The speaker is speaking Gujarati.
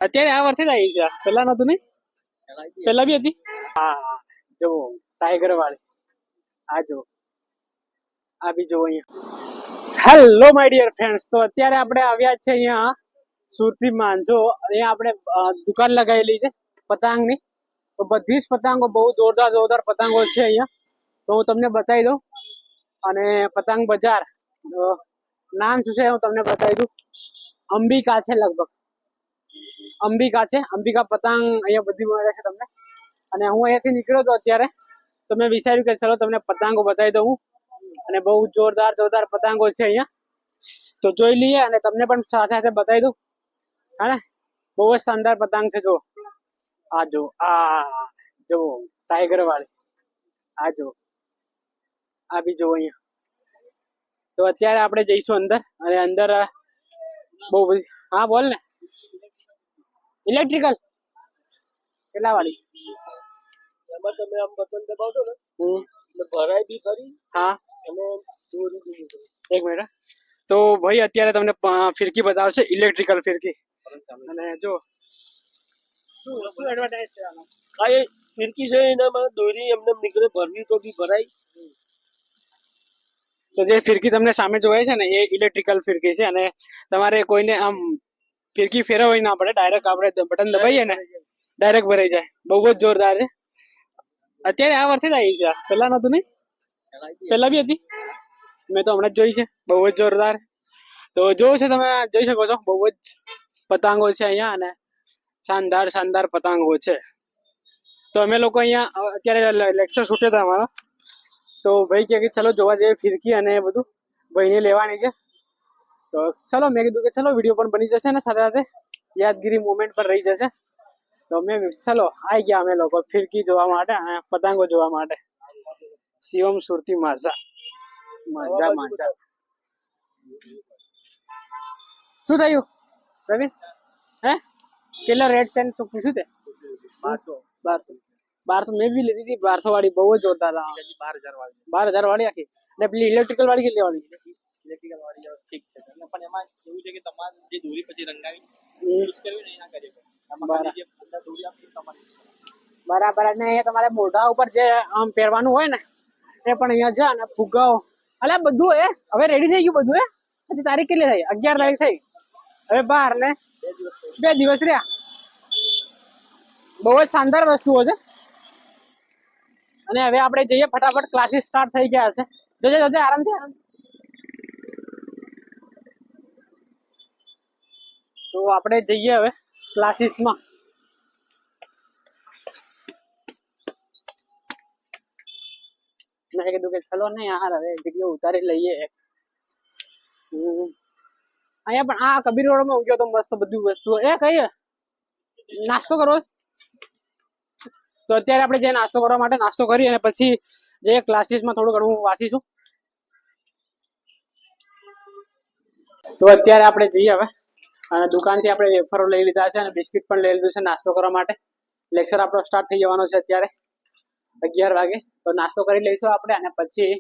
અત્યારે આ વર્ષે જ આવી છે, પેલા નતું નહીં? પેલા બી હતી. હા જો ટાઈગર વાળી આ જો આ બી જો અહીંયા. હેલો માય ડિયર ફ્રેન્ડ્સ, તો અત્યારે આપણે આવ્યા છે અહીંયા સુરતી માંજો. અહીંયા આપણે દુકાન લગાવેલી છે પતંગની. તો બધી જ પતંગો બહુ જોરદાર જોરદાર પતંગો છે અહીંયા. તો હું તમને બતાવી દઉં. અને પતંગ બજાર નામ શું છે હું તમને બતાવી દઉં. અંબિકા છે, લગભગ અંબિકા છે. અંબિકા પતંગ અહીંયા બધી મળે છે તમને. અને હું અહીંયાથી નીકળ્યો હતો અત્યારે, તો મેં વિચાર્યું કે ચલો તમને પતંગો બતાવી દઉં. અને બહુ જોરદાર જોરદાર પતંગો છે અહીંયા, તો જોઈ લઈએ અને તમને પણ સાથે સાથે બતાવી દઉં. હા ને, બહુ જ શાનદાર પતંગ છે. જો આ જો ટાઈગર વાળી આ જો આ બી જો અહીંયા. તો અત્યારે આપણે જઈશું અંદર, અને અંદર બહુ બધી. હા બોલ ને. ઇલેક્ટ્રિકલ કેટલા વાળી? એમાં તમે આમ બટન દબાવશો ને એટલે ભરાય બી ખરી. હા અને દોરી બી નીકળે. એક મિનિટ. તો ભાઈ અત્યારે તમને ફિરકી બતાવશે, ઇલેક્ટ્રિકલ ફિરકી. અને જો શું એડવર્ટાઇઝ છે આનો? આ એ ફિરકી છે, એનામાં દોરી એમને નીકળે, ભરવી તો બી ભરાય. તો જે ફિરકી તમને સામે જોવાય છે ને, એ ઇલેક્ટ્રિકલ ફિરકી છે. અને તમારે કોઈને આમ ફિરકી ફેરવવી ના પડે, ડાયરેક્ટ આપણે બટન દબાઈએ ને ડાયરેક્ટ ભરાઈ જાય. બહુ જ જોરદાર છે. અત્યારે આ વર્ષે જ આવી છે, પેલા નતું નહીં? પેલા બી હતી. મેં તો હમણાં જ જોઈ છે. બહુ જ જોરદાર. તો જોવો છે તમે, જોઈ શકો છો બહુ જ પતંગો છે અહીંયા, અને શાનદાર શાનદાર પતંગો છે. તો અમે લોકો અહીંયા અત્યારે લેક્ચર છૂટ્યો હતા અમારો, તો ભાઈ કે ચલો જોવા જઈએ ફિરકી અને એ બધું, ભાઈને લેવાની છે. તો ચલો, મેં કીધું કે ચલો વિડીયો પણ બની જશે ને સાથે સાથે યાદગીરી મોમેન્ટ પણ રહી જશે. તો મેં ચલો આવી ગયા અમે લોકો ફિરકી જોવા માટે અને પતંગો જોવા માટે. શિવમ સુરતી માઝા માઝા માઝા. શું થયું પ્રવીણ? હે કેટલા રેટ છે તો પૂછ્યું તે? 1200 મેં બી લીધી હતી. 1200 વાળી બહુ જ જોરદાર. 12,000 વાળી આખી. ને પેલી ઇલેક્ટ્રિકલ વાળી કેટલી વાળી? ઇલેક્ટ્રિકલ વાળી ઠીક છે, પણ એમાં એવું છે કે તમારે જે દોરી પછી રંગાવી યુઝ કરવી ને એના કરીએ. બરાબર. અને અહીંયા તમારે મોઢા ઉપર જે આમ પહેરવાનું હોય ને એ પણ અહીંયા છે. અને ફુગ્ગાઓ અલે બધું એ હવે રેડી થઈ ગયું બધું. હજી તારીખ કેટલી થઈ? 11 તારીખ થઈ. હવે 12 ને 2 દિવસ રહ્યા. બહુ જ શાનદાર વસ્તુઓ છે. અને હવે આપણે જઈએ ફટાફટ, ક્લાસીસ સ્ટાર્ટ થઈ ગયા હશે. જજે આરામથી આરામ. તો આપણે જઈએ હવે ક્લાસીસમાં. મેં કીધું કે ચલો ને યાર હવે વિડીયો ઉતારી લઈએ. અહીંયા પણ આ કબીર રોડમાં ઉગ્યો તો મસ્ત બધી વસ્તુઓ. એ કઈ નાસ્તો કરવો? તો અત્યારે આપણે જે નાસ્તો કરવા માટે નાસ્તો કરી અને પછી જે ક્લાસીસમાં થોડું ઘણું વાંચીશું. તો અત્યારે આપણે જઈએ હવે, અને દુકાનથી આપણે વેફરો લઈ લીધા છે અને બિસ્કિટ પણ લઈ લીધું છે નાસ્તો કરવા માટે. લેક્ચર આપણો સ્ટાર્ટ થઈ જવાનો છે અત્યારે 11 વાગે. તો નાસ્તો કરી લઈશું આપણે, અને પછી